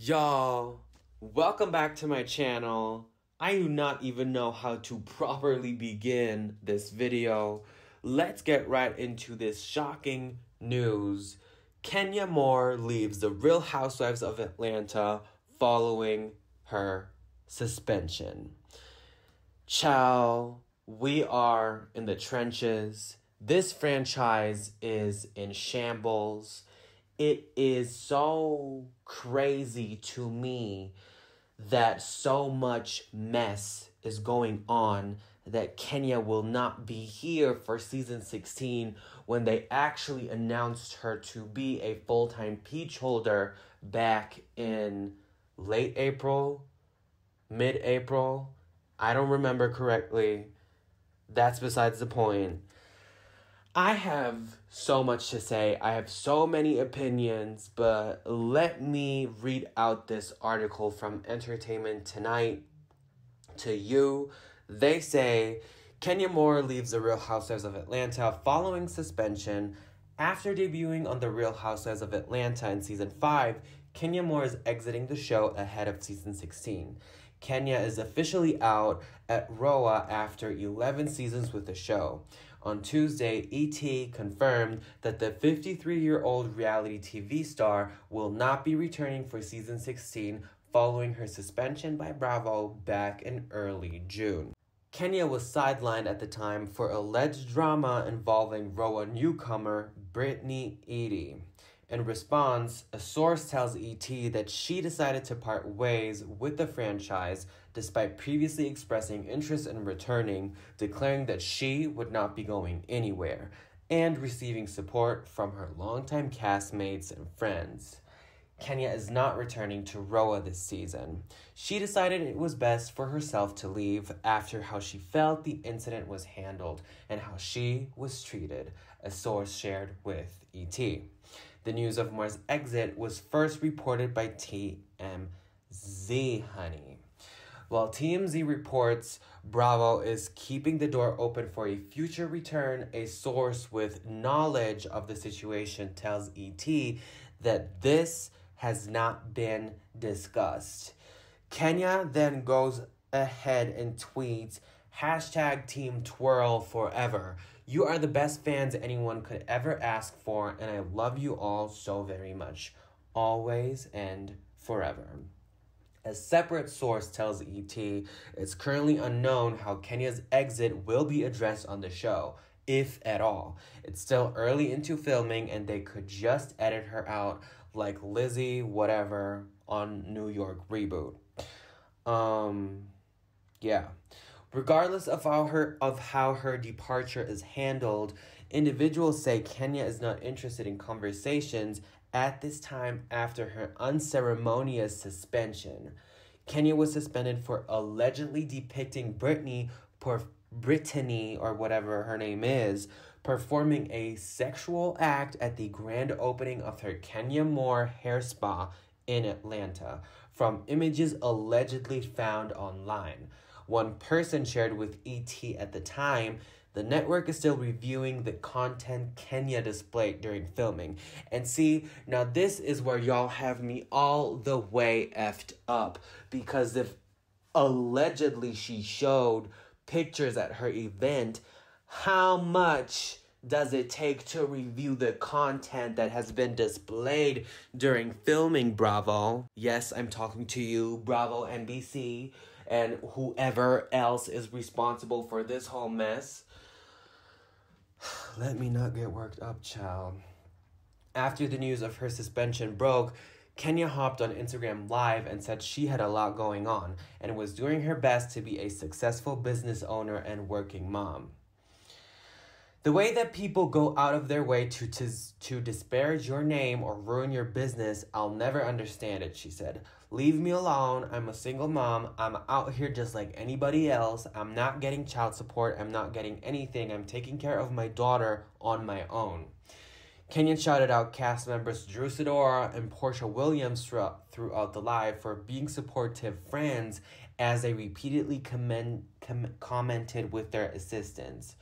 Y'all, welcome back to my channel. I do not even know how to properly begin this video. Let's get right into this shocking news. Kenya Moore leaves the Real Housewives of Atlanta following her suspension. Ciao, we are in the trenches. This franchise is in shambles. It is so crazy to me that so much mess is going on that Kenya will not be here for season 16 when they actually announced her to be a full-time peach holder back in late April, mid-April. I don't remember correctly. That's besides the point. I have so much to say. I have so many opinions, but let me read out this article from Entertainment Tonight to you. They say, Kenya Moore leaves the Real Housewives of Atlanta following suspension. After debuting on the Real Housewives of Atlanta in season 5, Kenya Moore is exiting the show ahead of season 16. Kenya is officially out at ROA after 11 seasons with the show. On Tuesday, ET confirmed that the 53-year-old reality TV star will not be returning for season 16 following her suspension by Bravo back in early June. Kenya was sidelined at the time for alleged drama involving ROA newcomer Brittany Eady. In response, a source tells ET that she decided to part ways with the franchise despite previously expressing interest in returning, declaring that she would not be going anywhere, and receiving support from her longtime castmates and friends. Kenya is not returning to ROA this season. She decided it was best for herself to leave after how she felt the incident was handled and how she was treated, a source shared with ET. The news of Moore's exit was first reported by TMZ, honey. While TMZ reports Bravo is keeping the door open for a future return, a source with knowledge of the situation tells ET that this has not been discussed. Kenya then goes ahead and tweets, #TeamTwirlForever. You are the best fans anyone could ever ask for, and I love you all so very much. Always and forever. A separate source tells ET it's currently unknown how Kenya's exit will be addressed on the show, if at all. It's still early into filming and they could just edit her out like Lizzie whatever on New York Reboot. Yeah. Regardless of how her departure is handled, individuals say Kenya is not interested in conversations at this time after her unceremonious suspension. Kenya was suspended for allegedly depicting Brittany, or whatever her name is, performing a sexual act at the grand opening of her Kenya Moore hair spa in Atlanta, from images allegedly found online. One person shared with ET at the time, the network is still reviewing the content Kenya displayed during filming. And see, now this is where y'all have me all the way effed up. Because if allegedly she showed pictures at her event, how much does it take to review the content that has been displayed during filming, Bravo? Yes, I'm talking to you, Bravo NBC, and whoever else is responsible for this whole mess. Let me not get worked up, child. After the news of her suspension broke, Kenya hopped on Instagram Live and said she had a lot going on and was doing her best to be a successful business owner and working mom. The way that people go out of their way to disparage your name or ruin your business, I'll never understand it, she said. Leave me alone. I'm a single mom. I'm out here just like anybody else. I'm not getting child support. I'm not getting anything. I'm taking care of my daughter on my own. Kenya shouted out cast members Drew Sidora and Portia Williams throughout the live for being supportive friends as they repeatedly commented with their assistance.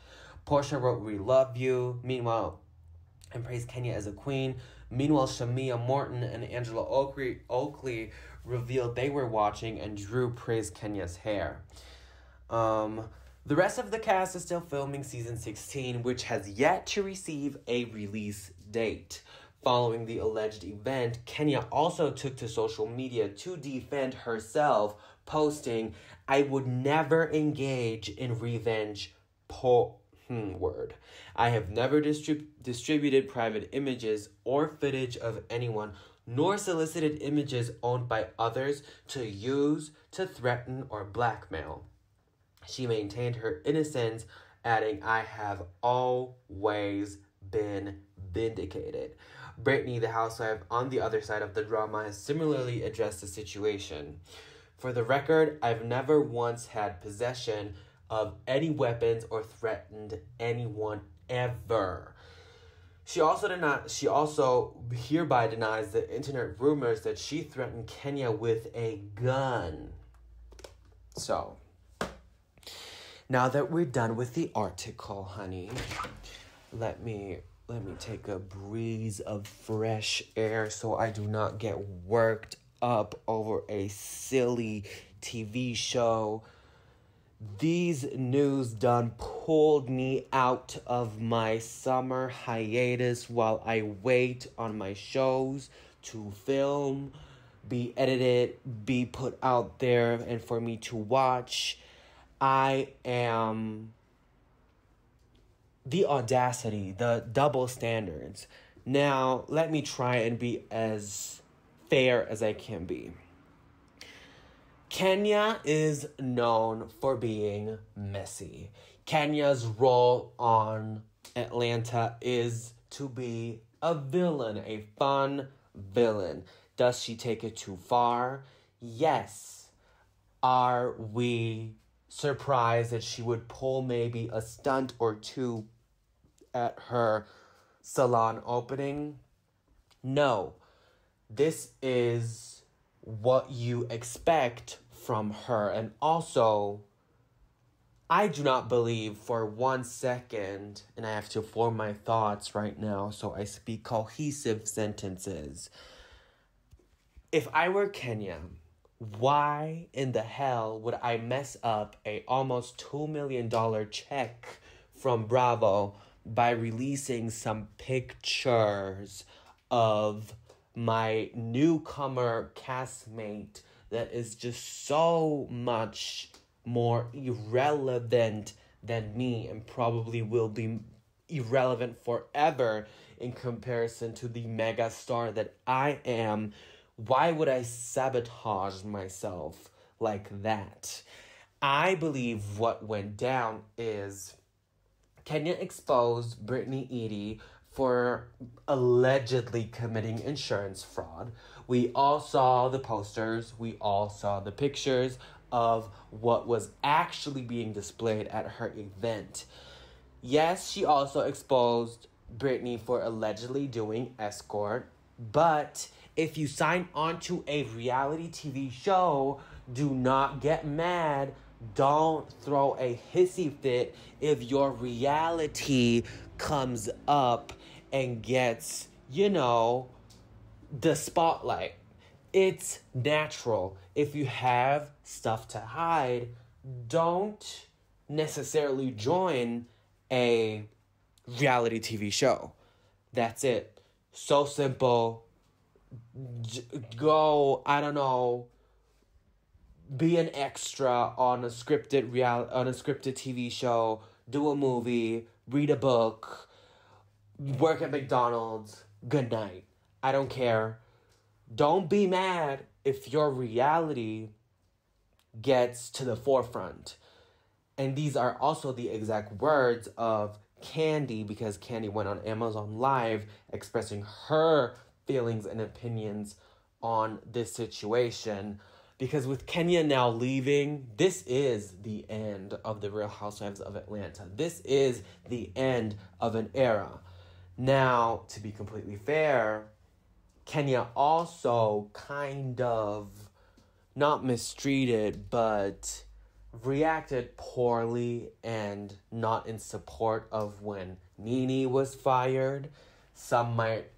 Portia wrote, "We love you." Meanwhile, and praised Kenya as a queen. Meanwhile, Shamia Morton and Angela Oakley revealed they were watching, and Drew praised Kenya's hair. The rest of the cast is still filming season 16, which has yet to receive a release date. Following the alleged event, Kenya also took to social media to defend herself, posting, "I would never engage in revenge word. I have never distributed private images or footage of anyone, nor solicited images owned by others to use, to threaten, or blackmail." She maintained her innocence, adding, "I have always been vindicated." Brittany, the housewife on the other side of the drama, has similarly addressed the situation. "For the record, I've never once had possession of any weapons or threatened anyone ever." She also hereby denies the internet rumors that she threatened Kenya with a gun. So, now that we're done with the article, honey, let me take a breeze of fresh air so I do not get worked up over a silly TV show. These news done pulled me out of my summer hiatus while I wait on my shows to film, be edited, be put out there, and for me to watch. I am the audacity, the double standards. Now, let me try and be as fair as I can be. Kenya is known for being messy. Kenya's role on Atlanta is to be a villain, a fun villain. Does she take it too far? Yes. Are we surprised that she would pull maybe a stunt or two at her salon opening? No. This is what you expect from her. And also, I do not believe for 1 second, and I have to form my thoughts right now so I speak cohesive sentences. If I were Kenya, why in the hell would I mess up a almost $2 million check from Bravo by releasing some pictures of my newcomer castmate that is just so much more irrelevant than me and probably will be irrelevant forever in comparison to the mega star that I am? Why would I sabotage myself like that? I believe what went down is Kenya exposed Brittany Eady for allegedly committing insurance fraud. We all saw the posters. We all saw the pictures of what was actually being displayed at her event. Yes, she also exposed Brittany for allegedly doing escort, but if you sign on to a reality TV show, do not get mad. Don't throw a hissy fit if your reality comes up and gets, the spotlight. It's natural. If you have stuff to hide, don't necessarily join a reality TV show. That's it. So simple. Go, be an extra on a scripted TV show, do a movie, read a book, work at McDonald's. Good night. I don't care. Don't be mad if your reality gets to the forefront. And these are also the exact words of Candy, because Candy went on Amazon Live expressing her feelings and opinions on this situation. Because with Kenya now leaving, this is the end of the Real Housewives of Atlanta. This is the end of an era. Now, to be completely fair, Kenya also kind of, not mistreated, but reacted poorly and not in support of when Nene was fired. Some might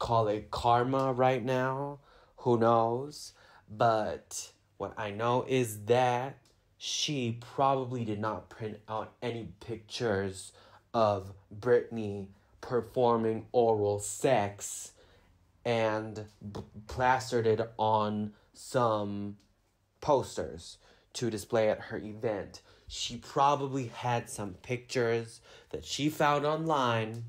call it karma right now. Who knows? But what I know is that she probably did not print out any pictures of Britney performing oral sex and plastered it on some posters to display at her event. She probably had some pictures that she found online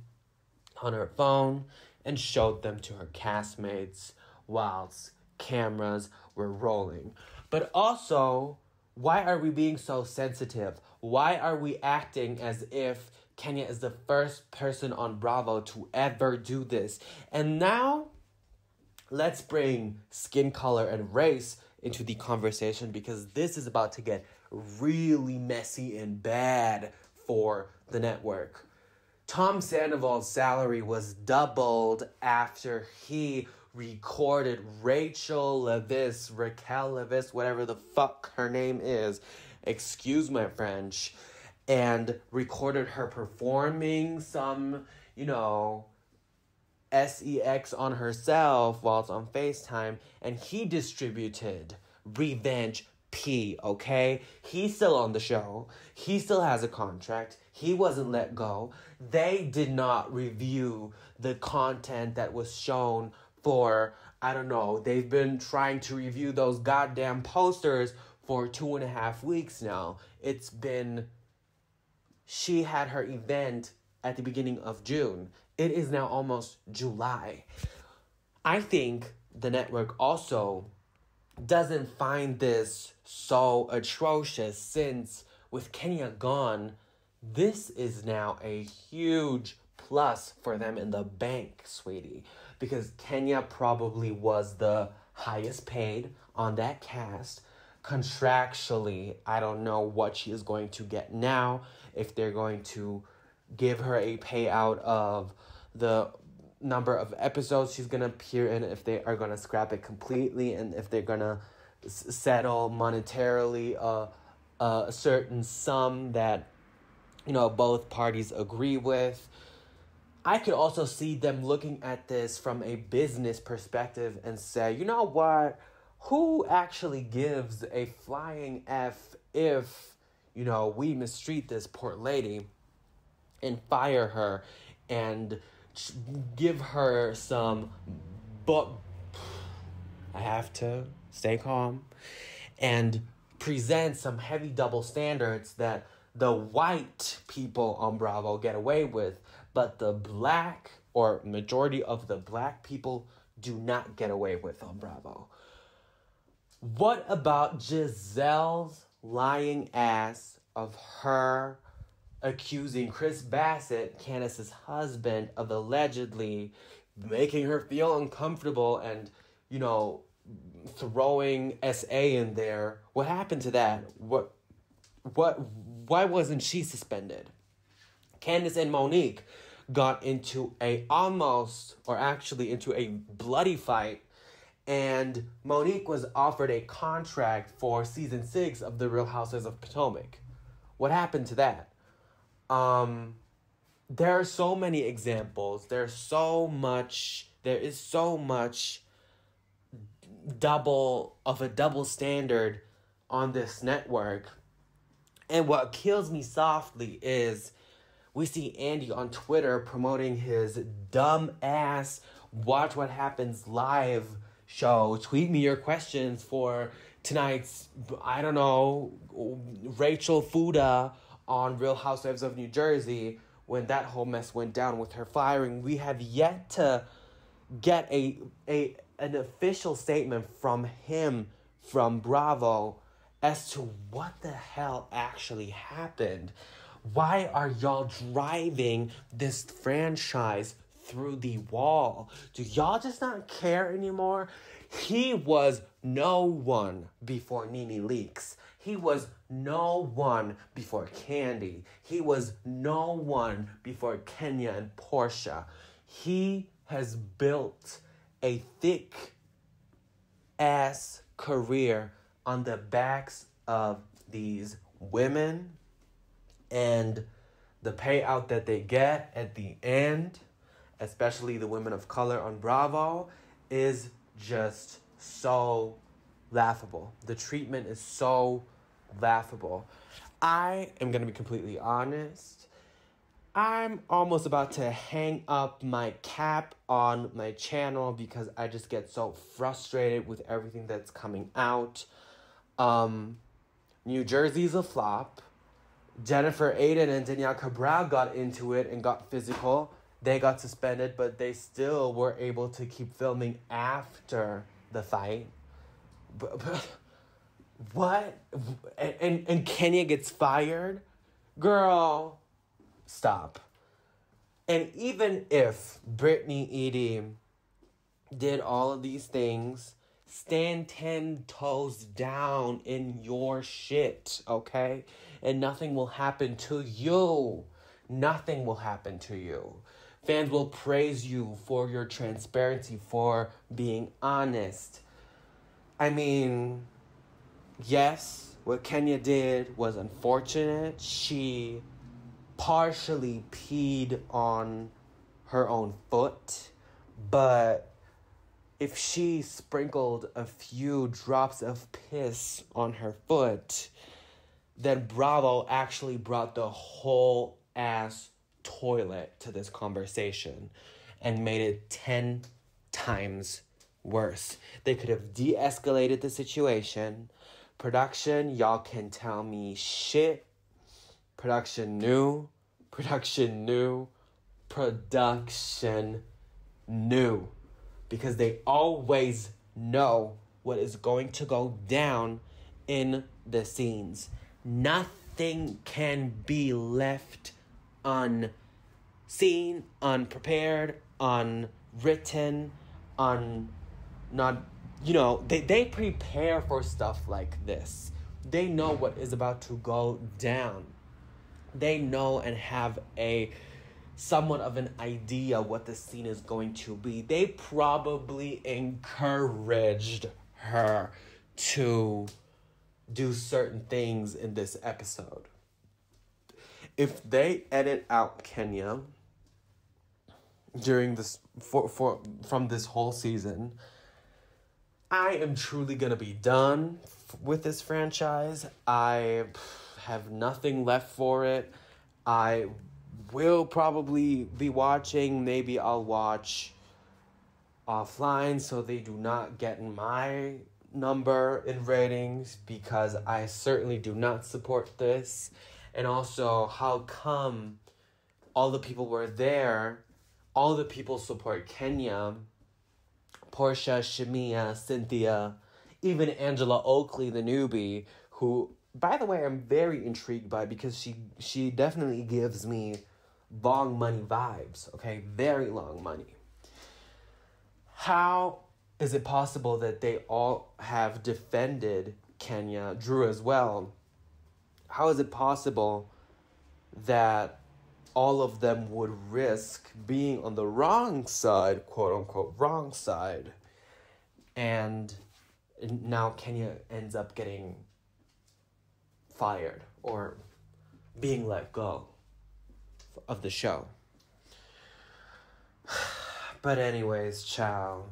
on her phone and showed them to her castmates whilst cameras were rolling. But also, why are we being so sensitive? Why are we acting as if Kenya is the first person on Bravo to ever do this? And now, let's bring skin color and race into the conversation, because this is about to get really messy and bad for the network. Tom Sandoval's salary was doubled after he recorded Raquel Leviss, whatever the fuck her name is, excuse my French, and recorded her performing some, sex on herself while it's on FaceTime, and he distributed Revenge P, okay? He's still on the show. He still has a contract. He wasn't let go. They did not review the content that was shown for, I don't know, they've been trying to review those goddamn posters for 2.5 weeks now. She had her event at the beginning of June. It is now almost July. I think the network also doesn't find this so atrocious, since with Kenya gone, this is now a huge plus for them in the bank, sweetie. Because Kenya probably was the highest paid on that cast. Contractually, I don't know what she is going to get now, if they're going to give her a payout of the number of episodes she's going to appear in, if they are going to scrap it completely, and if they're going to settle monetarily a certain sum that, both parties agree with. I could also see them looking at this from a business perspective and say, you know what? Who actually gives a flying F if, we mistreat this poor lady and fire her and give her some, but I have to stay calm and present some heavy double standards that the white people on Bravo get away with, but the black, or majority of the black people, do not get away with on Bravo. What about Giselle's lying ass of her accusing Chris Bassett, Candace's husband, of allegedly making her feel uncomfortable and, throwing SA in there? What happened to that? Why wasn't she suspended? Candace and Monique got into into a bloody fight, and Monique was offered a contract for season 6 of The Real Housewives of Potomac. What happened to that? There are so many examples. There is so much double standard on this network. And what kills me softly is we see Andy on Twitter promoting his dumb ass Watch What Happens Live show. Tweet me your questions for tonight's, Rachel Fuda on Real Housewives of New Jersey, when that whole mess went down with her firing. We have yet to get an official statement from him, from Bravo, as to what the hell actually happened. Why are y'all driving this franchise through the wall? Do y'all just not care anymore? He was no one before Nene Leakes. He was no one before Candy. He was no one before Kenya and Portia. He has built a thick-ass career on the backs of these women, and the payout that they get at the end, especially the women of color on Bravo, is just so laughable. The treatment is so laughable. I am going to be completely honest. I'm almost about to hang up my cap on my channel because I just get so frustrated with everything that's coming out. New Jersey's a flop. Jennifer Aiden and Danielle Cabral got into it and got physical. They got suspended, but they still were able to keep filming after the fight. But what? And Kenya gets fired? Girl, stop. And even if Brittany Edie did all of these things, stand 10 toes down in your shit, okay? And nothing will happen to you. Nothing will happen to you. Fans will praise you for your transparency, for being honest. I mean, yes, what Kenya did was unfortunate. She partially peed on her own foot, but if she sprinkled a few drops of piss on her foot, then Bravo actually brought the whole ass toilet to this conversation and made it 10 times worse. They could have de-escalated the situation. Production, y'all can tell me shit. Production knew. Production knew. Production knew. Because they always know what is going to go down in the scenes. Nothing can be left unseen, unprepared, unwritten, they prepare for stuff like this. They know what is about to go down. They know and have somewhat of an idea what the scene is going to be. They probably encouraged her to do certain things in this episode. If they edit out Kenya during this from this whole season, I am truly gonna be done with this franchise. I have nothing left for it. I will probably be watching. Maybe I'll watch offline so they do not get in my number in ratings, because I certainly do not support this. And also, how come all the people were there, all the people support Kenya, Portia, Shamia, Cynthia, even Angela Oakley, the newbie, who, by the way, I'm very intrigued by, because she definitely gives me long money vibes, okay? Very long money. How is it possible that they all have defended Kenya, Drew as well? How is it possible that all of them would risk being on the wrong side, quote unquote, wrong side, and now Kenya ends up getting fired or being let go of the show? But anyways, ciao.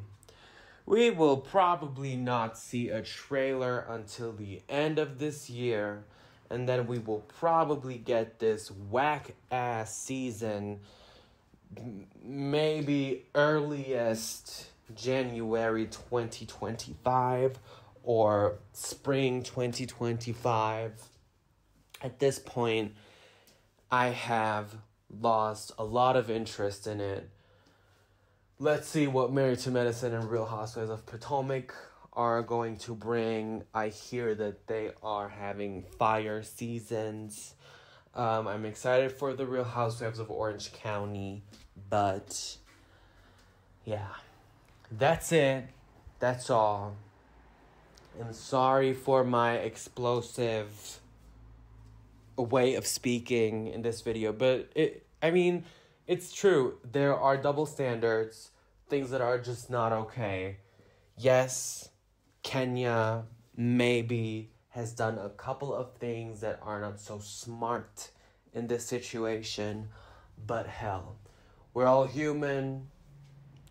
We will probably not see a trailer until the end of this year, and then we will probably get this whack-ass season maybe earliest January 2025 or spring 2025. At this point, I have lost a lot of interest in it. Let's see what Married to Medicine and Real Housewives of Potomac are going to bring. I hear that they are having fire seasons. I'm excited for the Real Housewives of Orange County, but yeah, that's it. That's all. I'm sorry for my explosive way of speaking in this video, but it's true. There are double standards, things that are just not okay. Yes, Kenya maybe has done a couple of things that are not so smart in this situation, but hell, We're all human.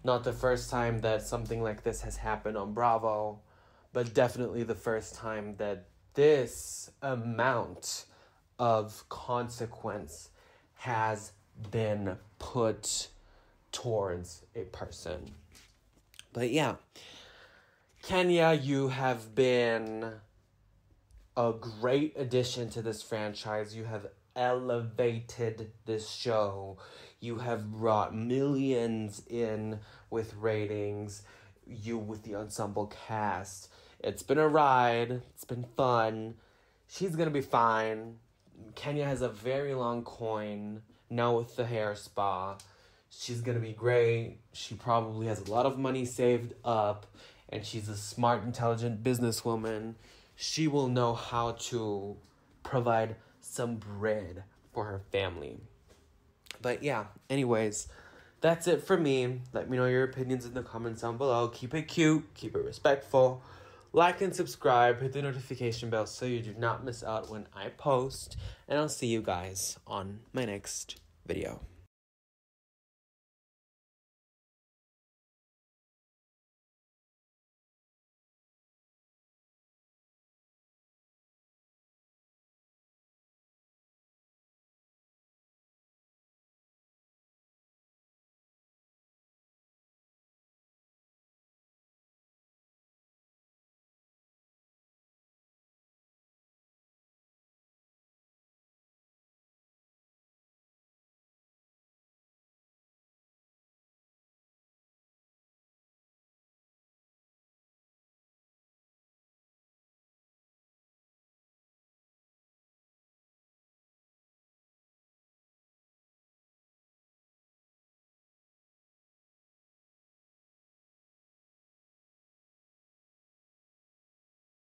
Not the first time that something like this has happened on Bravo, but definitely the first time that this amount of consequence has been put towards a person. But yeah, Kenya, you have been a great addition to this franchise. You have elevated this show. You have brought millions in with ratings. You with the ensemble cast. It's been a ride. It's been fun. She's gonna be fine. Kenya has a very long coin now with the hair spa. She's gonna be great. She probably has a lot of money saved up, and she's a smart, intelligent businesswoman. She will know how to provide some bread for her family. But yeah, anyways, that's it for me. Let me know your opinions in the comments down below. Keep it cute, keep it respectful. Like and subscribe, hit the notification bell so you do not miss out when I post. And I'll see you guys on my next video.